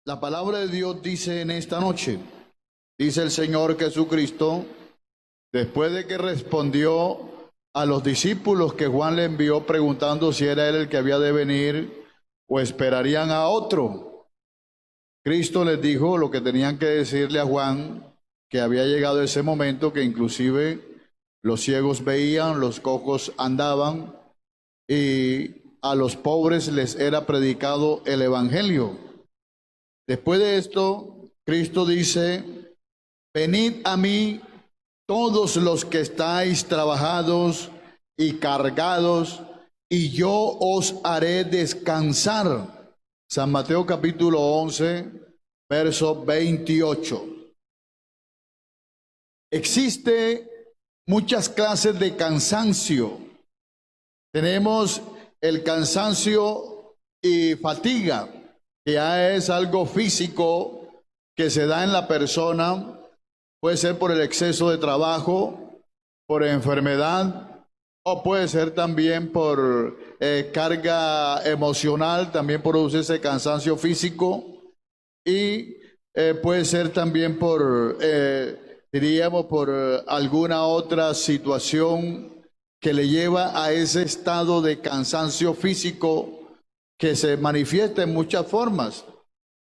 La palabra de Dios dice en esta noche, dice el Señor Jesucristo, después de que respondió a los discípulos que Juan le envió preguntando si era él el que había de venir o esperarían a otro. Cristo les dijo lo que tenían que decirle a Juan, que había llegado ese momento que inclusive los ciegos veían, los cojos andaban y a los pobres les era predicado el evangelio. Después de esto, Cristo dice, venid a mí todos los que estáis trabajados y cargados, y yo os haré descansar. San Mateo capítulo 11, verso 28. Existe muchas clases de cansancio. Tenemos el cansancio y fatiga, que ya es algo físico que se da en la persona. Puede ser por el exceso de trabajo, por enfermedad, o puede ser también por carga emocional, también produce ese cansancio físico, y puede ser también por, diríamos, por alguna otra situación que le lleva a ese estado de cansancio físico que se manifiesta en muchas formas.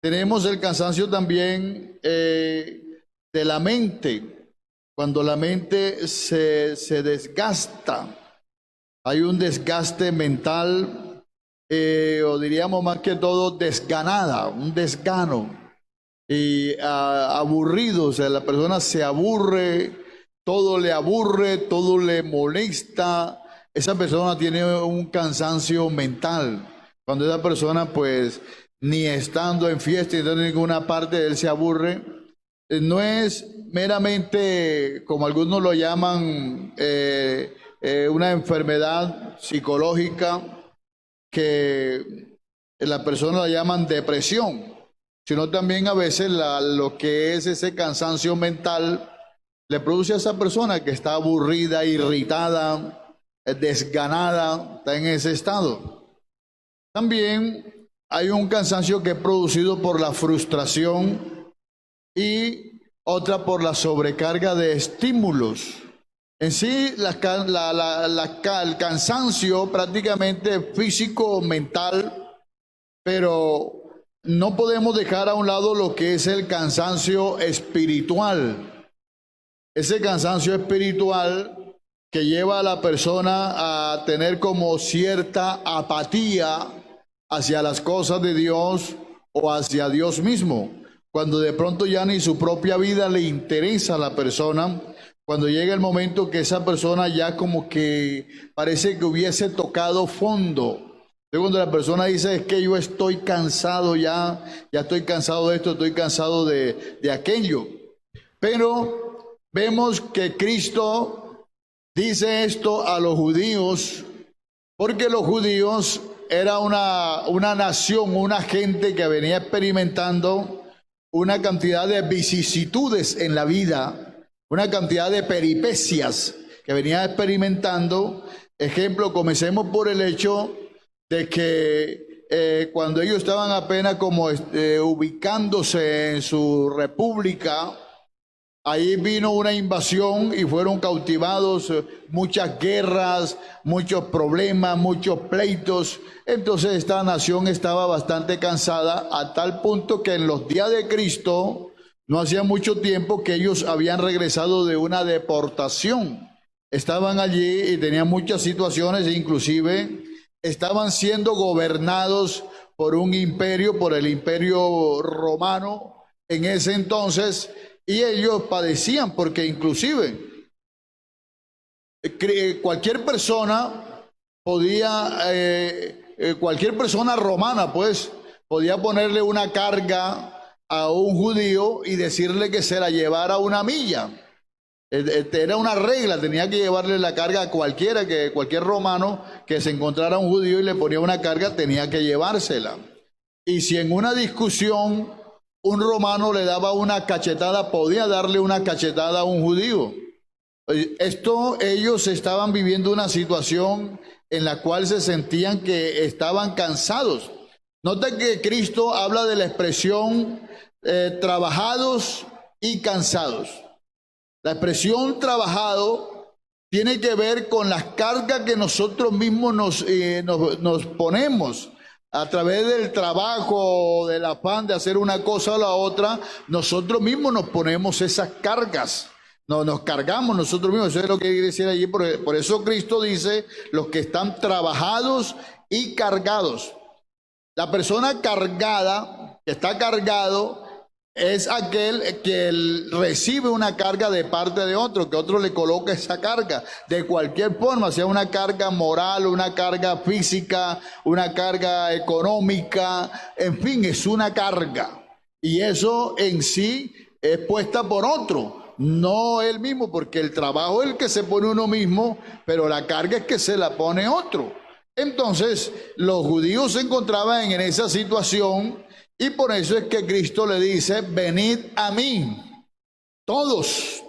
Tenemos el cansancio también de la mente, cuando la mente se desgasta, hay un desgaste mental, o diríamos más que todo desganada, un desgano, y aburrido, o sea, la persona se aburre, todo le molesta, esa persona tiene un cansancio mental. Cuando esa persona pues ni estando en fiesta ni en ninguna parte, él se aburre. No es meramente, como algunos lo llaman, una enfermedad psicológica que la persona la llaman depresión, sino también a veces lo que es ese cansancio mental le produce a esa persona que está aburrida, irritada, desganada, está en ese estado. También hay un cansancio que es producido por la frustración y otra por la sobrecarga de estímulos. En sí, el cansancio prácticamente físico o mental, pero no podemos dejar a un lado lo que es el cansancio espiritual. Ese cansancio espiritual que lleva a la persona a tener como cierta apatía hacia las cosas de Dios o hacia Dios mismo, cuando de pronto ya ni su propia vida le interesa a la persona, cuando llega el momento que esa persona ya como que parece que hubiese tocado fondo. Entonces, cuando la persona dice, es que yo estoy cansado ya estoy cansado de esto, estoy cansado de aquello. Pero vemos que Cristo dice esto a los judíos, porque los judíos era una nación, una gente que venía experimentando una cantidad de vicisitudes en la vida, una cantidad de peripecias que venía experimentando. Ejemplo, comencemos por el hecho de que cuando ellos estaban apenas como ubicándose en su república, ahí vino una invasión y fueron cautivados, muchas guerras, muchos problemas, muchos pleitos. Entonces esta nación estaba bastante cansada, a tal punto que en los días de Cristo, no hacía mucho tiempo que ellos habían regresado de una deportación. Estaban allí y tenían muchas situaciones, e inclusive estaban siendo gobernados por un imperio, por el imperio romano en ese entonces. Y ellos padecían porque inclusive cualquier persona podía, cualquier persona romana pues, podía ponerle una carga a un judío y decirle que se la llevara una milla. Era una regla, tenía que llevarle la carga a cualquiera, que cualquier romano que se encontrara un judío y le ponía una carga, tenía que llevársela. Y si en una discusión un romano le daba una cachetada, podía darle una cachetada a un judío. Ellos estaban viviendo una situación en la cual se sentían que estaban cansados. Nota que Cristo habla de la expresión trabajados y cansados. La expresión trabajado tiene que ver con las cargas que nosotros mismos nos ponemos a través del trabajo, del afán de hacer una cosa o la otra. Nosotros mismos nos ponemos esas cargas. Nos cargamos nosotros mismos. Eso es lo que quiere decir allí. Por eso Cristo dice, los que están trabajados y cargados. La persona cargada, que está cargado, es aquel que recibe una carga de parte de otro, que otro le coloca esa carga, de cualquier forma, sea una carga moral, una carga física, una carga económica, en fin, es una carga. Y eso en sí es puesta por otro, no él mismo, porque el trabajo es el que se pone uno mismo, pero la carga es que se la pone otro. Entonces, los judíos se encontraban en esa situación y por eso es que Cristo le dice, venid a mí, todos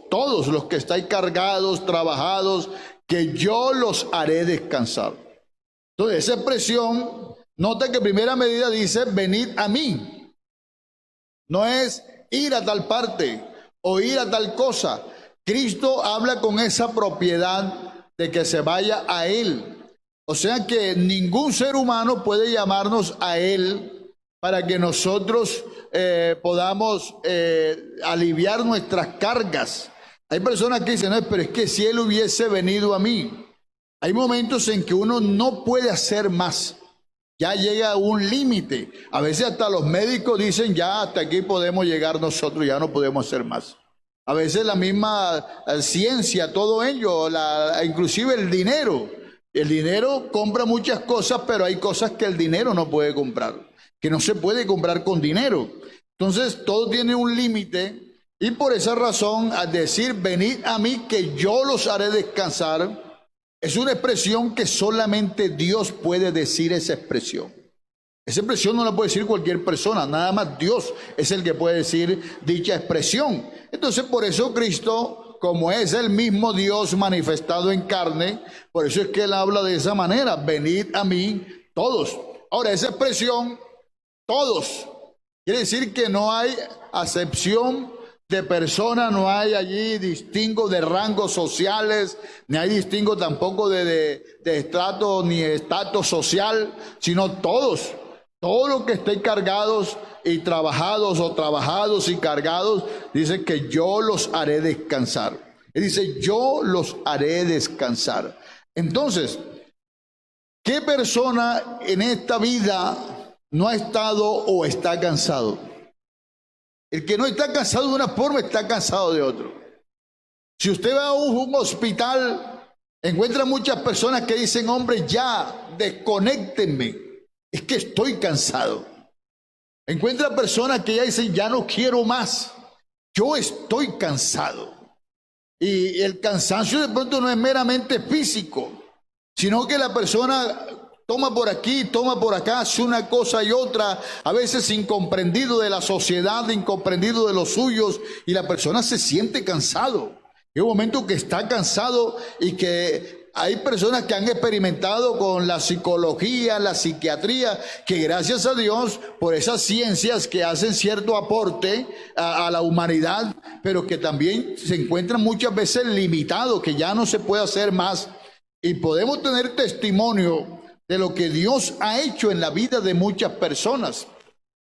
los que estáis cargados, trabajados, que yo los haré descansar. Entonces, esa expresión, nota que en primera medida dice, venid a mí. No es ir a tal parte o ir a tal cosa. Cristo habla con esa propiedad de que se vaya a Él. O sea que ningún ser humano puede llamarnos a Él para que nosotros podamos aliviar nuestras cargas. Hay personas que dicen, no, pero es que si Él hubiese venido a mí. Hay momentos en que uno no puede hacer más. Ya llega a un límite. A veces hasta los médicos dicen, ya hasta aquí podemos llegar nosotros, ya no podemos hacer más. A veces la misma ciencia, todo ello, inclusive el dinero. El dinero compra muchas cosas, pero hay cosas que el dinero no puede comprar, que no se puede comprar con dinero. Entonces, todo tiene un límite y por esa razón, al decir, venid a mí que yo los haré descansar, es una expresión que solamente Dios puede decir esa expresión. Esa expresión no la puede decir cualquier persona, nada más Dios es el que puede decir dicha expresión. Entonces, por eso Cristo, como es el mismo Dios manifestado en carne, por eso es que Él habla de esa manera, venid a mí todos. Ahora, esa expresión, todos, quiere decir que no hay acepción de personas, no hay allí distingo de rangos sociales, ni hay distingo tampoco de estrato ni estatus social, sino todos los que estén cargados y trabajados y cargados, dice que yo los haré descansar. Él dice, yo los haré descansar. Entonces, ¿qué persona en esta vida no ha estado o está cansado? El que no está cansado de una forma, está cansado de otro. Si usted va a un hospital, encuentra muchas personas que dicen, hombre, ya, desconéctenme, es que estoy cansado. Encuentra personas que ya dicen, ya no quiero más, yo estoy cansado. Y el cansancio de pronto no es meramente físico, sino que la persona toma por aquí, toma por acá, hace una cosa y otra, a veces incomprendido de la sociedad, incomprendido de los suyos, y la persona se siente cansado. Es un momento que está cansado y que hay personas que han experimentado con la psicología, la psiquiatría, que gracias a Dios por esas ciencias que hacen cierto aporte a la humanidad, pero que también se encuentran muchas veces limitados, que ya no se puede hacer más. Y podemos tener testimonio de lo que Dios ha hecho en la vida de muchas personas.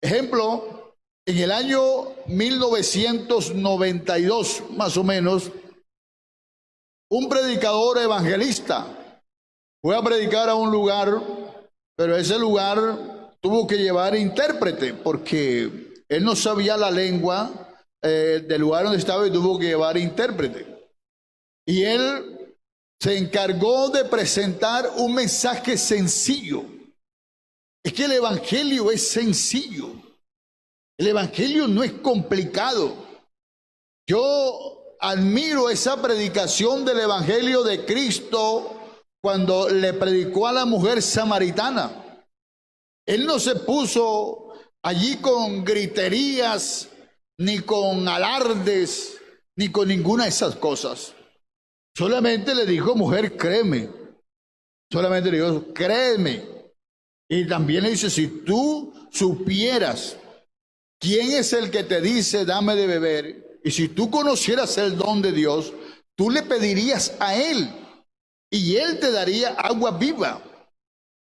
Ejemplo, en el año 1992, más o menos, un predicador evangelista fue a predicar a un lugar, pero ese lugar tuvo que llevar intérprete porque él no sabía la lengua del lugar donde estaba y tuvo que llevar intérprete. Y él se encargó de presentar un mensaje sencillo. Es que el evangelio es sencillo. El evangelio no es complicado. Yo admiro esa predicación del evangelio de Cristo cuando le predicó a la mujer samaritana. Él no se puso allí con griterías, ni con alardes, ni con ninguna de esas cosas. Solamente le dijo, mujer, créeme. Solamente le dijo, créeme. Y también le dice, si tú supieras quién es el que te dice, dame de beber, y si tú conocieras el don de Dios, tú le pedirías a Él, y Él te daría agua viva.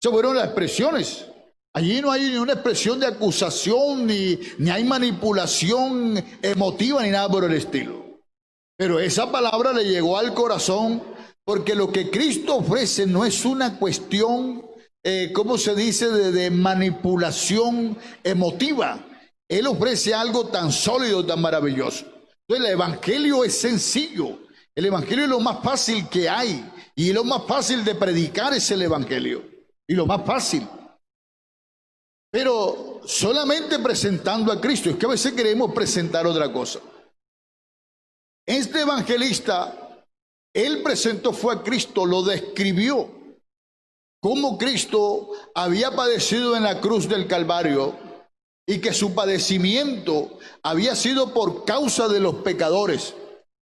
Esas fueron las expresiones. Allí no hay ni una expresión de acusación, ni hay manipulación emotiva, ni nada por el estilo. Pero esa palabra le llegó al corazón, porque lo que Cristo ofrece no es una cuestión, ¿cómo se dice?, de manipulación emotiva. Él ofrece algo tan sólido, tan maravilloso. Entonces el Evangelio es sencillo. El Evangelio es lo más fácil que hay. Y lo más fácil de predicar es el Evangelio. Y lo más fácil. Pero solamente presentando a Cristo. Es que a veces queremos presentar otra cosa. Este evangelista, él presentó fue a Cristo, lo describió. Cómo Cristo había padecido en la cruz del Calvario y que su padecimiento había sido por causa de los pecadores,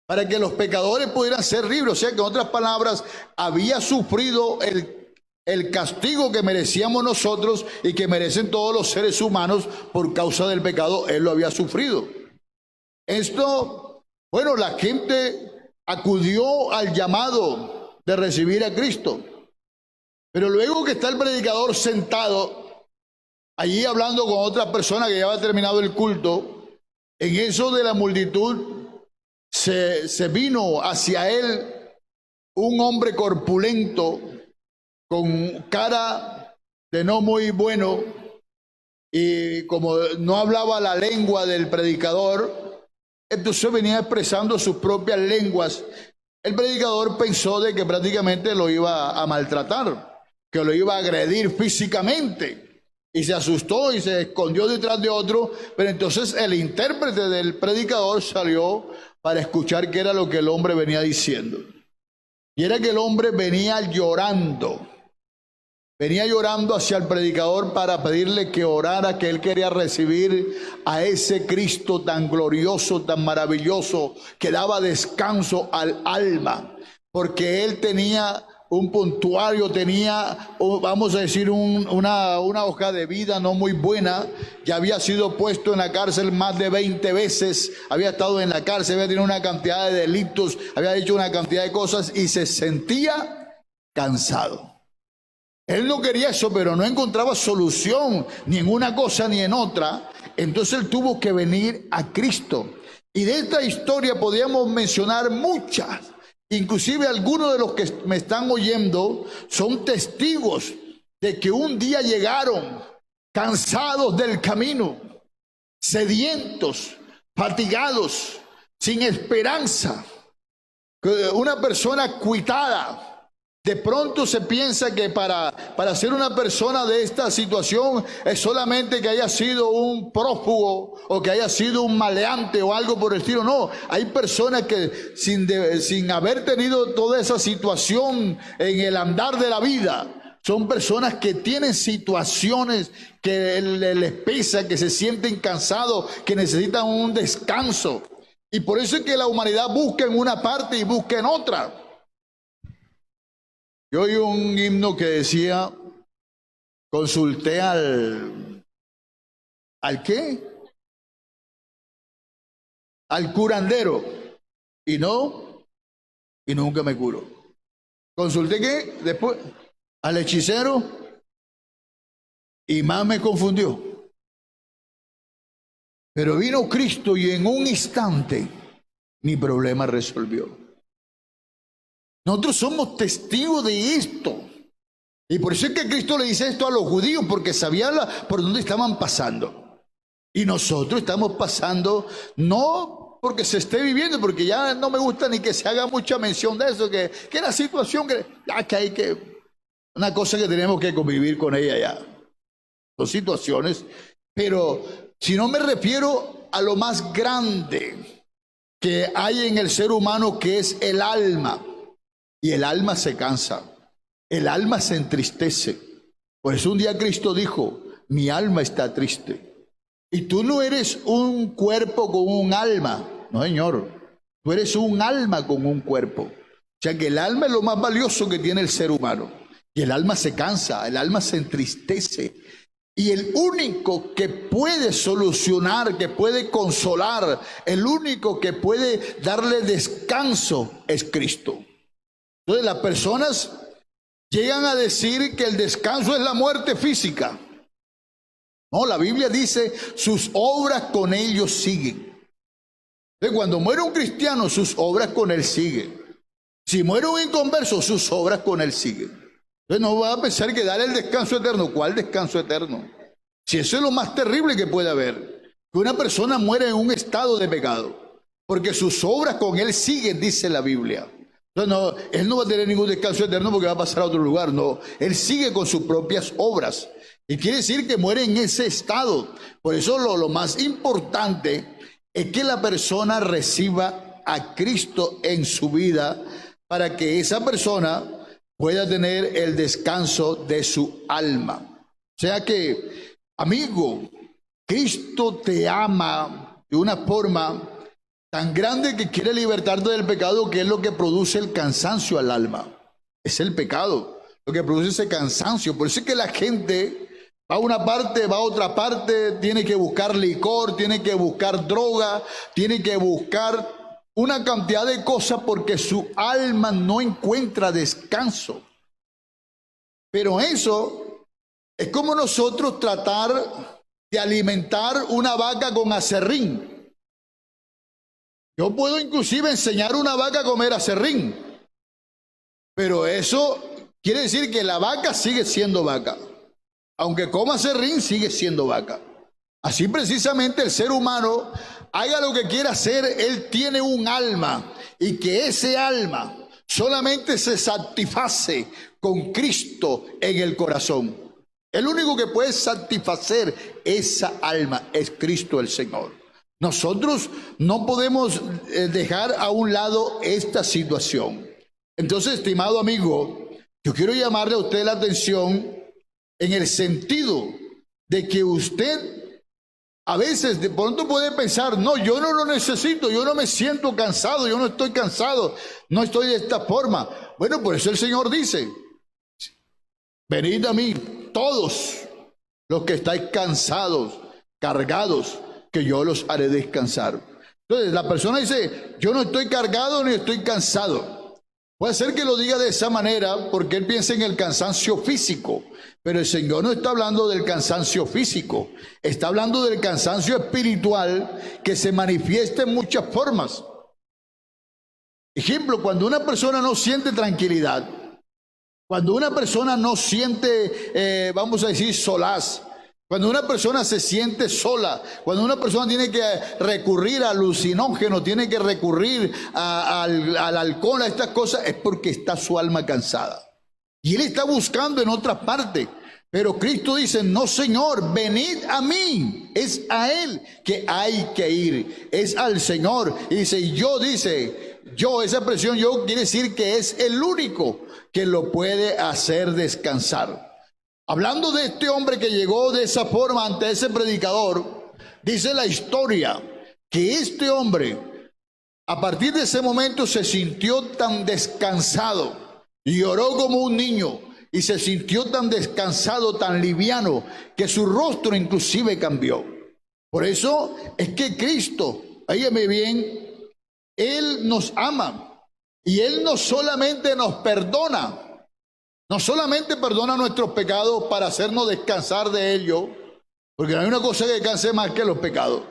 para que los pecadores pudieran ser libres. O sea que en otras palabras, había sufrido el castigo que merecíamos nosotros y que merecen todos los seres humanos por causa del pecado. Él lo había sufrido. Esto, bueno, la gente acudió al llamado de recibir a Cristo. Pero luego que está el predicador sentado allí hablando con otra persona que ya había terminado el culto, en eso de la multitud se vino hacia él un hombre corpulento con cara de no muy bueno, y como no hablaba la lengua del predicador, entonces venía expresando sus propias lenguas. El predicador pensó de que prácticamente lo iba a maltratar, que lo iba a agredir físicamente, y se asustó y se escondió detrás de otro. Pero entonces el intérprete del predicador salió para escuchar qué era lo que el hombre venía diciendo. Y era que el hombre venía llorando hacia el predicador para pedirle que orara, que él quería recibir a ese Cristo tan glorioso, tan maravilloso, que daba descanso al alma, porque él tenía un puntuario, tenía, vamos a decir, una hoja de vida no muy buena. Ya había sido puesto en la cárcel más de 20 veces, había estado en la cárcel, había tenido una cantidad de delitos, había hecho una cantidad de cosas y se sentía cansado. Él no quería eso, pero no encontraba solución ni en una cosa ni en otra. Entonces él tuvo que venir a Cristo. Y de esta historia podríamos mencionar muchas. Inclusive algunos de los que me están oyendo son testigos de que un día llegaron cansados del camino, sedientos, fatigados, sin esperanza. Una persona cuitada. De pronto se piensa que para ser una persona de esta situación es solamente que haya sido un prófugo o que haya sido un maleante o algo por el estilo. No, hay personas que sin haber tenido toda esa situación en el andar de la vida, son personas que tienen situaciones que les pesa, que se sienten cansados, que necesitan un descanso. Y por eso es que la humanidad busca en una parte y busca en otra. Yo oí un himno que decía, consulté ¿al qué? Al curandero, y nunca me curó. Consulté ¿qué? Después al hechicero, y más me confundió. Pero vino Cristo y en un instante mi problema resolvió. Nosotros somos testigos de esto. Y por eso es que Cristo le dice esto a los judíos, porque sabían por dónde estaban pasando. Y nosotros estamos pasando, no porque se esté viviendo, porque ya no me gusta ni que se haga mucha mención de eso, que la situación, que hay que, una cosa que tenemos que convivir con ella ya. Son situaciones, pero si no me refiero a lo más grande que hay en el ser humano, que es el alma. Y el alma se cansa, el alma se entristece. Por eso un día Cristo dijo, mi alma está triste. Y tú no eres un cuerpo con un alma, no señor, tú eres un alma con un cuerpo. O sea que el alma es lo más valioso que tiene el ser humano. Y el alma se cansa, el alma se entristece. Y el único que puede solucionar, que puede consolar, el único que puede darle descanso es Cristo. Entonces las personas llegan a decir que el descanso es la muerte física. No, la Biblia dice, sus obras con ellos siguen. Entonces, cuando muere un cristiano, sus obras con él siguen. Si muere un inconverso, sus obras con él siguen. Entonces no va a pensar que darle el descanso eterno. ¿Cuál descanso eterno? Si eso es lo más terrible que puede haber, que una persona muere en un estado de pecado, porque sus obras con él siguen, dice la Biblia. Entonces no, él no va a tener ningún descanso eterno porque va a pasar a otro lugar. No, él sigue con sus propias obras. Y quiere decir que muere en ese estado. Por eso lo más importante es que la persona reciba a Cristo en su vida para que esa persona pueda tener el descanso de su alma. O sea que, amigo, Cristo te ama de una forma tan grande que quiere libertarte del pecado, que es lo que produce el cansancio al alma. Es el pecado lo que produce ese cansancio. Por eso es que la gente va a una parte, va a otra parte, tiene que buscar licor, tiene que buscar droga, tiene que buscar una cantidad de cosas porque su alma no encuentra descanso. Pero eso es como nosotros tratar de alimentar una vaca con aserrín. Yo puedo inclusive enseñar a una vaca a comer aserrín, pero eso quiere decir que la vaca sigue siendo vaca. Aunque coma aserrín, sigue siendo vaca. Así precisamente el ser humano, haga lo que quiera hacer, él tiene un alma, y que ese alma solamente se satisface con Cristo en el corazón. El único que puede satisfacer esa alma es Cristo el Señor. Nosotros no podemos dejar a un lado esta situación. Entonces, estimado amigo, yo quiero llamarle a usted la atención en el sentido de que usted a veces de pronto puede pensar, no, yo no lo necesito, yo no me siento cansado, yo no estoy cansado, no estoy de esta forma. Bueno, por eso el Señor dice, venid a mí todos los que estáis cansados, cargados, que yo los haré descansar. Entonces la persona dice, yo no estoy cargado ni estoy cansado. Puede ser que lo diga de esa manera porque él piensa en el cansancio físico, pero el Señor no está hablando del cansancio físico, está hablando del cansancio espiritual que se manifiesta en muchas formas. Ejemplo, cuando una persona no siente tranquilidad, cuando una persona no siente, vamos a decir, solaz, cuando una persona se siente sola, cuando una persona tiene que recurrir al alucinógeno, tiene que recurrir al alcohol, a estas cosas, es porque está su alma cansada. Y él está buscando en otra parte. Pero Cristo dice, no Señor, venid a mí. Es a Él que hay que ir. Es al Señor. Y dice, yo, esa expresión yo quiere decir que es el único que lo puede hacer descansar. Hablando de este hombre que llegó de esa forma ante ese predicador, dice la historia que este hombre, a partir de ese momento, se sintió tan descansado y lloró como un niño y se sintió tan descansado, tan liviano, que su rostro inclusive cambió. Por eso es que Cristo, óyeme bien, Él nos ama y Él no solamente nos perdona, no solamente perdona nuestros pecados para hacernos descansar de ellos, porque no hay una cosa que canse más que los pecados.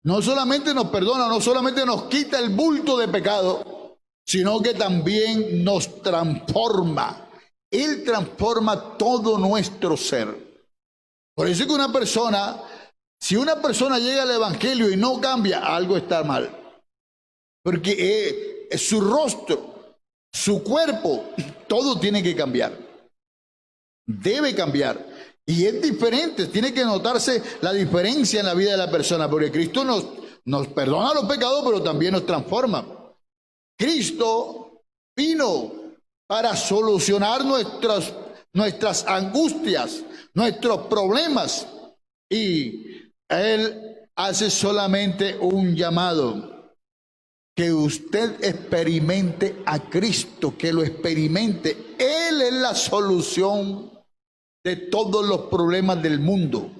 No solamente nos perdona, no solamente nos quita el bulto de pecado, sino que también nos transforma. Él transforma todo nuestro ser. Por eso es que una persona, si una persona llega al Evangelio y no cambia, algo está mal. Porque su rostro, su cuerpo, todo tiene que cambiar. Debe cambiar. Y es diferente, tiene que notarse la diferencia en la vida de la persona, porque Cristo nos perdona los pecados, pero también nos transforma. Cristo vino para solucionar nuestras angustias, nuestros problemas, y Él hace solamente un llamado: que usted experimente a Cristo, que lo experimente. Él es la solución de todos los problemas del mundo,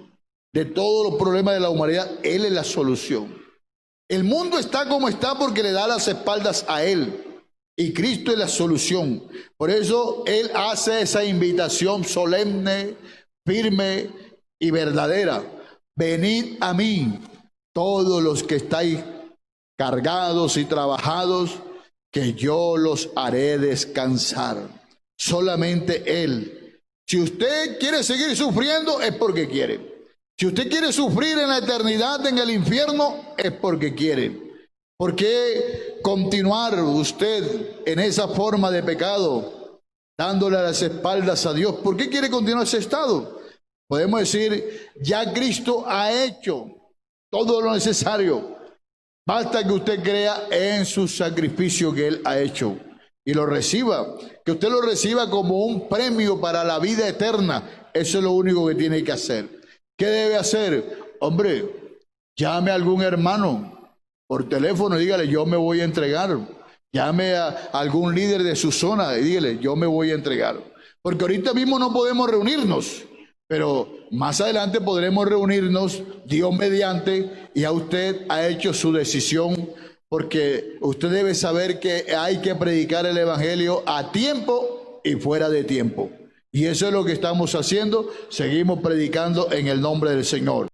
de todos los problemas de la humanidad. Él es la solución. El mundo está como está porque le da las espaldas a Él. Y Cristo es la solución. Por eso Él hace esa invitación solemne, firme y verdadera. Venid a mí, todos los que estáis cargados y trabajados, que yo los haré descansar. Solamente Él. Si usted quiere seguir sufriendo, es porque quiere. Si usted quiere sufrir en la eternidad, en el infierno, es porque quiere. ¿Por qué continuar usted en esa forma de pecado, dándole las espaldas a Dios? ¿Por qué quiere continuar ese estado? Podemos decir, ya Cristo ha hecho todo lo necesario. Basta que usted crea en su sacrificio que Él ha hecho y lo reciba. Que usted lo reciba como un premio para la vida eterna. Eso es lo único que tiene que hacer. ¿Qué debe hacer? Hombre, llame a algún hermano por teléfono, dígale, yo me voy a entregar. Llame a algún líder de su zona y dígale, yo me voy a entregar. Porque ahorita mismo no podemos reunirnos, pero más adelante podremos reunirnos, Dios mediante, y ya usted ha hecho su decisión, porque usted debe saber que hay que predicar el evangelio a tiempo y fuera de tiempo. Y eso es lo que estamos haciendo, seguimos predicando en el nombre del Señor.